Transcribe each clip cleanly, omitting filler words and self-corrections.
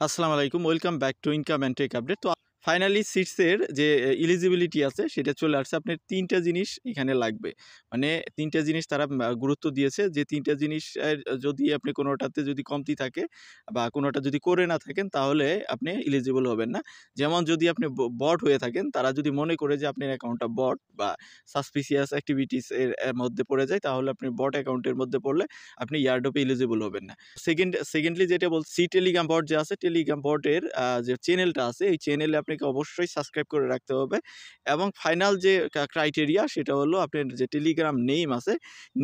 আসসালামু আলাইকুম, welcome back to income and take update. তো ফাইনালি সিটসের যে এলিজিবিলিটি আছে সেটা চলে আসছে। আপনার ৩টা জিনিস এখানে লাগবে। মানে ৩টা জিনিস তারা গুরুত্ব দিয়েছে যে ৩টা জিনিসের যদি আপনি কোনোটাতে যদি কমতি থাকে বা কোনোটা যদি করে না থাকেন তাহলে আপনি এলিজিবল হবেন না। যেমন যদি আপনি বট হয়ে থাকেন, তারা যদি মনে করে যে আপনার অ্যাকাউন্টটা বট বা সাসপিসিয়াস অ্যাক্টিভিটিস এর মধ্যে পড়ে যায়, তাহলে আপনি বট অ্যাকাউন্টের মধ্যে পড়লে আপনি ইয়ারড্রপে এলিজিবল হবেন না। সেকেন্ডলি যেটা বলছি, টেলিগ্রাম বট যে আছে, টেলিগ্রাম বটের যে চ্যানেলটা আছে, এই চ্যানেলে আপনাকে অবশ্যই সাবস্ক্রাইব করে রাখতে হবে। এবং ফাইনাল যে ক্রাইটেরিয়া সেটা হলো আপনার যে টেলিগ্রাম নেম আছে,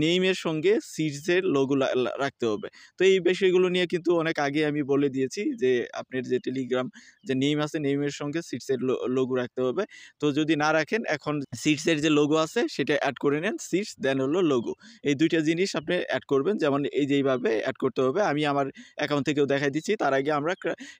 নেইমের সঙ্গে সিডসের লোগো রাখতে হবে। তো এই বিষয়গুলো নিয়ে কিন্তু অনেক আগে আমি বলে দিয়েছি যে আপনার যে টেলিগ্রাম যে নেম আছে, নেইমের সঙ্গে সিডসের লোগো রাখতে হবে। তো যদি না রাখেন, এখন সিডসের যে লোগো আছে সেটা অ্যাড করে নেন, সিডস দেন হলো লোগো। এই ২টা জিনিস আপনি অ্যাড করবেন। যেমন এই যে এইভাবে অ্যাড করতে হবে, আমি আমার অ্যাকাউন্ট থেকেও দেখাই দিচ্ছি। তার আগে আমরা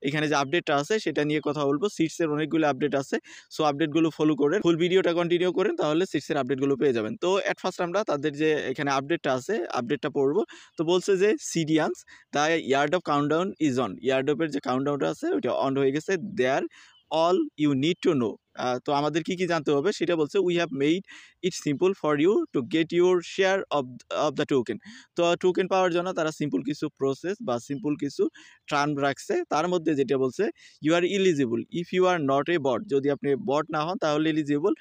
এখানে যে আপডেটটা আছে সেটা নিয়ে কথা বলবো। সিটসের অনেকগুলো আপডেট আছে, সো আপডেটগুলো ফলো করেন, ফুল ভিডিওটা কন্টিনিউ করেন, তাহলে সিটসের আপডেটগুলো পেয়ে যাবেন। তো অ্যাট ফার্স্ট আমরা তাদের যে এখানে আপডেটটা আছে, আপডেটটা পড়বো। তো বলছে যে সিডিয়ান্স the yard of countdown is on. ইয়ার্ডপের যে কাউন্টডাউনটা আছে ওইটা অন হয়ে গেছে। There all you need to know. তো আমাদের কি কি জানতে হবে সেটা বলছে, we have made it simple for you to get your share of the token. তো টোকেন পাওয়ার জন্য তারা সিম্পল কিছু প্রসেস বা সিম্পল কিছু টার্ম রাখছে। তার মধ্যে যেটা বলছে, you are eligible if you are not a bot. যদি আপনি বট না হন তাহলে এলিজিবল।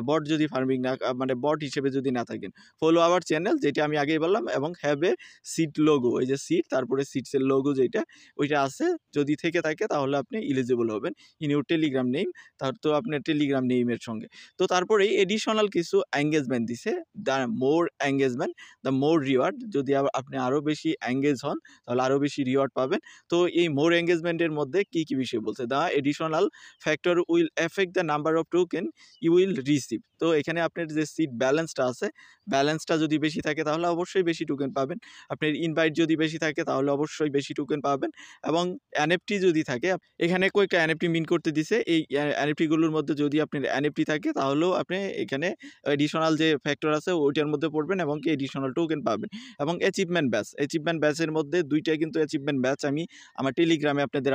বট যদি ফার্মিং না, মানে বট হিসেবে যদি না থাকেন, ফলো আওয়ার চ্যানেল, যেটা আমি আগেই বললাম, এবং হ্যাভ এ সিট লোগো। এই যে সিট, তারপরে সিটসের লোগো যেটা ওইটা আছে, যদি থেকে থাকে তাহলে আপনি এলিজিবল হবেন ইন ইউর টেলিগ্রাম নেম। তার তো আপনার টেলিগ্রাম নেইমের সঙ্গে। তো তারপরে এডিশনাল কিছু এঙ্গেজমেন্ট দিছে। The more engagement the more reward. যদি আপনি আরও বেশি এঙ্গেজ হন তাহলে আরও বেশি রিওয়ার্ড পাবেন। তো এই মোর এঙ্গেজমেন্টের মধ্যে কী কী বিষয় বলছে, the additional factor will affect the number of token you will receive. তো এখানে আপনার যে সিট ব্যালেন্সটা আছে, ব্যালেন্সটা যদি বেশি থাকে তাহলে অবশ্যই বেশি টোকেন পাবেন। আপনার ইনভাইট যদি বেশি থাকে তাহলে অবশ্যই বেশি টোকেন পাবেন। এবং এনএফটি যদি থাকে, এখানে কয়েকটা এনএফটি মিন করতে দিছে। এই এনএফটিগুলোর মধ্যে যদি আপনার এনএফটি থাকে তাহলেও আপনি এখানে এডিশনাল যে ফ্যাক্টর আছে ওইটার মধ্যে পড়বেন এবং কি এডিশনাল টোকেন পাবেন। এবং অ্যাচিভমেন্ট ব্যাচের মধ্যে ২টাই কিন্তু অ্যাচিভমেন্ট ব্যাচ আমি আমার টেলিগ্রামে আপনাদের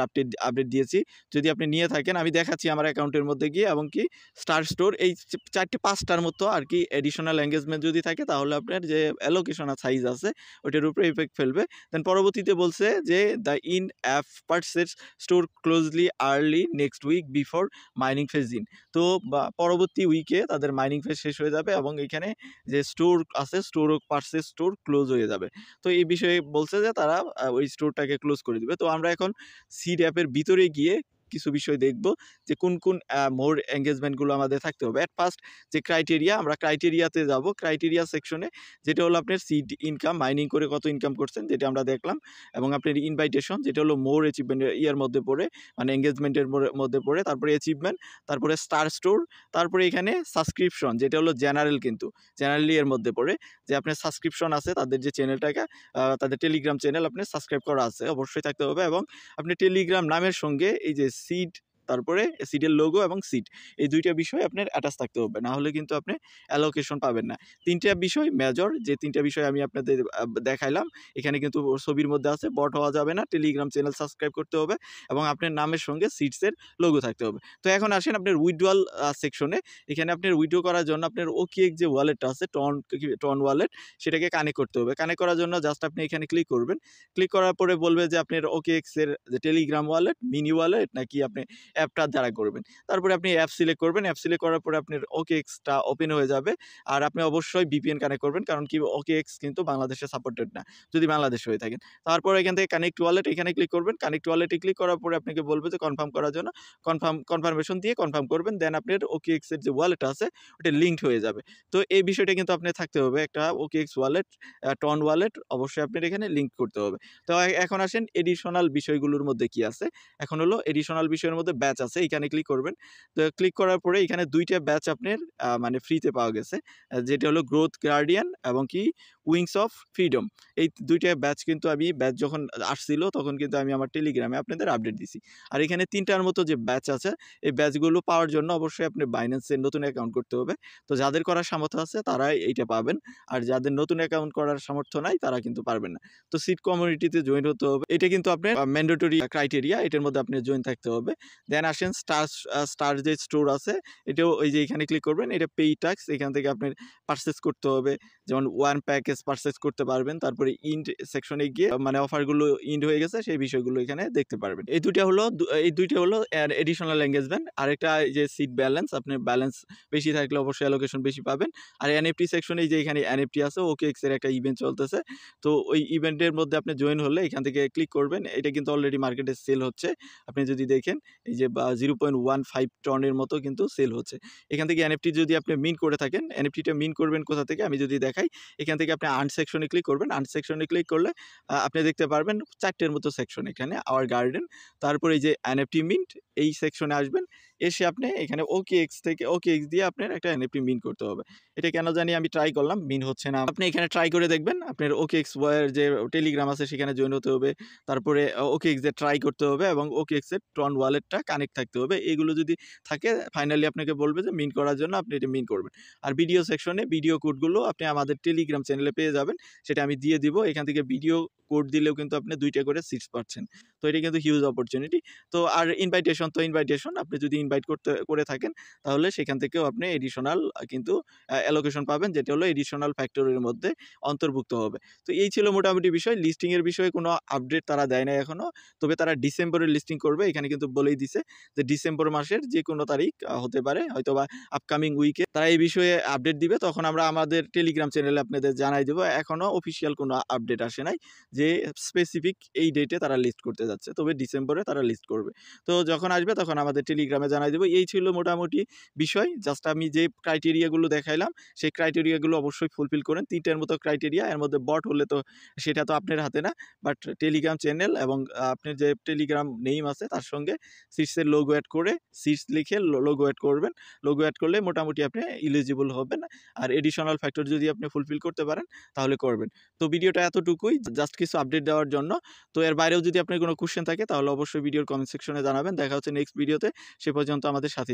আপডেট দিয়েছি। যদি আপনি নিয়ে থাকেন, আমি দেখাচ্ছি আমার অ্যাকাউন্টের মধ্যে গিয়ে। এবং কি স্টার স্টোর, এই ৪-৫টার মতো আর কি এডিশনাল এঙ্গেজমেন্ট যদি থাকে তাহলে আপনার যে অ্যালোকেশন সাইজ আছে ওইটার উপরে ইফেক্ট ফেলবে। দেন পরবর্তীতে বলছে যে the in app purchase store closely early next week before mining phase in. তো পরবর্তী উইকে তাদের মাইনিং ফেজ শেষ হয়ে যাবে এবং এখানে যে স্টোর আছে, স্টোর পারচেজ স্টোর ক্লোজ হয়ে যাবে। তো এই বিষয়ে বলছে যে তারা ওই স্টোরটাকে ক্লোজ করে দিবে। তো আমরা এখন সিড অ্যাপের ভিতরে গিয়ে কিছু বিষয় দেখব যে কোন কোন মোর এঙ্গেজমেন্টগুলো আমাদের থাকতে হবে। অ্যাট ফার্স্ট যে ক্রাইটেরিয়া, আমরা ক্রাইটেরিয়াতে যাব। ক্রাইটেরিয়া সেকশনে যেটা হলো আপনার সিড ইনকাম, মাইনিং করে কত ইনকাম করছেন যেটা আমরা দেখলাম, এবং আপনার ইনভাইটেশন যেটা হলো মোর অ্যাচিভমেন্টের ইয়ার মধ্যে পড়ে, মানে এঙ্গেজমেন্টের মধ্যে পড়ে, তারপরে অ্যাচিভমেন্ট, তারপরে স্টার স্টোর, তারপরে এখানে সাবস্ক্রিপশন যেটা হলো জেনারেল, কিন্তু জেনারেলি এর মধ্যে পড়ে যে আপনার সাবস্ক্রিপশন আছে, তাদের যে চ্যানেলটাকে তাদের টেলিগ্রাম চ্যানেল আপনার সাবস্ক্রাইব করা আছে অবশ্যই থাকতে হবে। এবং আপনি টেলিগ্রাম নামের সঙ্গে এই যে সিড, তারপরে সিডের লোগো এবং সিড, এই ২টা বিষয় আপনার অ্যাটাচ থাকতে হবে, না হলে কিন্তু আপনি অ্যালোকেশন পাবেন না। ৩টা বিষয় মেজর, যে ৩টা বিষয় আমি আপনাদের দেখাইলাম, এখানে কিন্তু ছবির মধ্যে আছে। বট হওয়া যাবে না, টেলিগ্রাম চ্যানেল সাবস্ক্রাইব করতে হবে এবং আপনার নামের সঙ্গে সিডসের লোগো থাকতে হবে। তো এখন আসেন আপনার উইথড্রয়াল সেকশনে। এখানে আপনার উইথড্র করার জন্য আপনার ওকেএক্স যে ওয়ালেটটা আছে, টন ওয়ালেট, সেটাকে কানেক্ট করতে হবে। কানেক্ট করার জন্য জাস্ট আপনি এখানে ক্লিক করবেন। ক্লিক করার পরে বলবে যে আপনার ওকেএক্স এর যে টেলিগ্রাম ওয়ালেট, মিনি ওয়ালেট, নাকি আপনি অ্যাপটার দ্বারা করবেন। তারপরে আপনি অ্যাপ সিলেক্ট করবেন। অ্যাপ সিলেক্ট করার পরে আপনার ওকেএক্সটা ওপেন হয়ে যাবে। আর আপনি অবশ্যই ভিপিএন কানেক্ট করবেন, কারণ কি ওকেএক্স কিন্তু বাংলাদেশে সাপোর্টেড না যদি বাংলাদেশে হয়ে থাকেন। তারপর এখান থেকে কানেক্ট ওয়ালেট, এখানে ক্লিক করবেন। কানেক্ট ওয়ালেটে ক্লিক করার পরে আপনাকে বলবে যে কনফার্ম করার জন্য, কনফার্মেশন দিয়ে কনফার্ম করবেন। দেন আপনার ওকেএক্স এর যে ওয়ালেট আছে ওটা লিঙ্কড হয়ে যাবে। তো এই বিষয়টা কিন্তু আপনার থাকতে হবে, একটা ওকেএক্স ওয়ালেট, টন ওয়ালেট অবশ্যই আপনার এখানে লিঙ্ক করতে হবে। তো এখন আসেন এডিশনাল বিষয়গুলোর মধ্যে কি আছে। এখন হলো এডিশনাল বিষয়ের মধ্যে ব্যাচ আছে, এখানে ক্লিক করবেন। তো ক্লিক করার পরে এখানে ২টা ব্যাচ আপনার মানে ফ্রিতে পাওয়া গেছে, যেটা হলো গ্রোথ গার্ডিয়ান এবং কি উইংস অফ ফ্রিডম। এই ২টা ব্যাচ কিন্তু আমি ব্যাচ যখন আসছিল তখন কিন্তু আমি আমার টেলিগ্রামে আপনাদের আপডেট দিছি। আর এখানে ৩টার মতো যে ব্যাচ আছে, এই ব্যাচগুলো পাওয়ার জন্য অবশ্যই আপনি বাইন্যান্সে নতুন অ্যাকাউন্ট করতে হবে। তো যাদের করার সামর্থ্য আছে তারাই এইটা পাবেন। আর যাদের নতুন অ্যাকাউন্ট করার সামর্থ্য নাই তারা কিন্তু পারবেন না। তো সিড কমিউনিটিতে জয়েন হতে হবে। এটা কিন্তু আপনার ম্যান্ডেটরি ক্রাইটেরিয়া, এটার মধ্যে আপনি জয়েন থাকতে হবে। দেন আসেন স্টার যে স্টোর আছে, এটাও ওই যে এখানে ক্লিক করবেন, এটা পেই টাস্ক, এখান থেকে আপনার পারচেজ করতে হবে। যেমন 1 প্যাকেজ পারচেজ করতে পারবেন। তারপরে ইন্ড সেকশনে গিয়ে মানে অফারগুলো ইন্ড হয়ে গেছে সেই বিষয়গুলো এখানে দেখতে পারবেন। এই দুইটা হলো এডিশনাল এনগেজমেন্ট। আরেকটা এই যে সিট ব্যালেন্স, আপনার ব্যালেন্স বেশি থাকলে অবশ্যই অ্যালোকেশন বেশি পাবেন। আর এনএফটি সেকশনে যে এখানে এনএফটি আছে, OKX এর একটা ইভেন্ট চলতেছে। তো ওই ইভেন্টের মধ্যে আপনি জয়েন হলে এখান থেকে ক্লিক করবেন। এটা কিন্তু অলরেডি মার্কেটে সেল হচ্ছে। আপনি যদি দেখেন এই যে 0.15 টনের মতো কিন্তু সেল হচ্ছে। এখান থেকে এনএফটি যদি আপনি মিন্ট করে থাকেন, এনএফটিটা মিন্ট করবেন কোথা থেকে আমি যদি দেখাই, এখান থেকে আপনি আর্ন সেকশনে ক্লিক করবেন। আর্ন সেকশনে ক্লিক করলে আপনি দেখতে পারবেন 4টের মতো সেকশন এখানে, আওয়ার গার্ডেন, তারপরে এই যে এনএফটি মিন্ট, এই সেকশনে আসবেন। এসে আপনি এখানে OKX দিয়ে আপনার একটা এনএফটি মিন্ট করতে হবে। এটা কেন জানি আমি ট্রাই করলাম, মিন্ট হচ্ছে না। আপনি এখানে ট্রাই করে দেখবেন। আপনার OKX এর যে টেলিগ্রাম আছে সেখানে জয়েন হতে হবে। তারপরে OKX এ ট্রাই করতে হবে এবং OKX এর ট্রন ওয়ালেটটা কানেক্ট থাকতে হবে। এগুলো যদি থাকে ফাইনালি আপনাকে বলবে যে মিন্ট করার জন্য আপনি এটা মিন্ট করবেন। আর ভিডিও সেকশনে ভিডিও কোডগুলো আপনি আমাদের টেলিগ্রাম চ্যানেলে পেয়ে যাবেন। সেটা আমি দিয়ে দিব। এখান থেকে ভিডিও কোড দিলেও কিন্তু আপনি 2টা করে সিটস পাচ্ছেন। তো এটা কিন্তু হিউজ অপরচুনিটি। তো আর ইনভাইটেশন আপনি যদি ইনভাইট করে থাকেন তাহলে সেখান থেকেও আপনি এডিশনাল কিন্তু অ্যালোকেশন পাবেন, যেটা হলো এডিশনাল ফ্যাক্টরের মধ্যে অন্তর্ভুক্ত হবে। তো এই ছিল মোটামুটি বিষয়। লিস্টিং এর বিষয়ে কোনো আপডেট তারা দেয় নাই এখনো। তবে তারা ডিসেম্বরে লিস্টিং করবে। এখানে কিন্তু বলেই দিছে যে ডিসেম্বর মাসের যেকোনো তারিখ হতে পারে, হয়তোবা আপকামিং উইকে তারা এই বিষয়ে আপডেট দিবে। তখন আমরা আমাদের টেলিগ্রাম চ্যানেলে আপনাদের জানাই দেব। এখনো অফিসিয়াল কোনো আপডেট আসে নাই যে স্পেসিফিক এই ডেটে তারা লিস্ট করতে যাচ্ছে। তবে ডিসেম্বরে তারা লিস্ট করবে। তো যখন আসবে তখন আমাদের টেলিগ্রামে জানাই দেব। এই ছিল মোটামুটি বিষয়। জাস্ট আমি যে ক্রাইটেরিয়াগুলো দেখাইলাম সেই ক্রাইটেরিয়াগুলো অবশ্যই ফুলফিল করেন। 3টার মতো ক্রাইটেরিয়া, এর মধ্যে বট হলে তো সেটা তো আপনার হাতে না। বাট টেলিগ্রাম চ্যানেল এবং আপনার যে টেলিগ্রাম নেম আছে তার সঙ্গে সিটসের লোগো অ্যাড করে, সিটস লিখে লোগো অ্যাড করবেন। লোগো অ্যাড করলে মোটামুটি আপনি এলিজিবল হবেন। আর এডিশনাল ফ্যাক্টর যদি আপনি ফুলফিল করতে পারেন তাহলে করবেন। তো ভিডিওটা এতটুকুই, জাস্ট কিছু আপডেট দেওয়ার জন্য। তো এর বাইরেও যদি আপনার কোনো কোয়েশ্চেন থাকে তাহলে অবশ্যই ভিডিওর কমেন্ট সেকশনে জানাবেন। দেখা হচ্ছে নেক্সট ভিডিওতে। সে পর্যন্ত আমাদের সাথে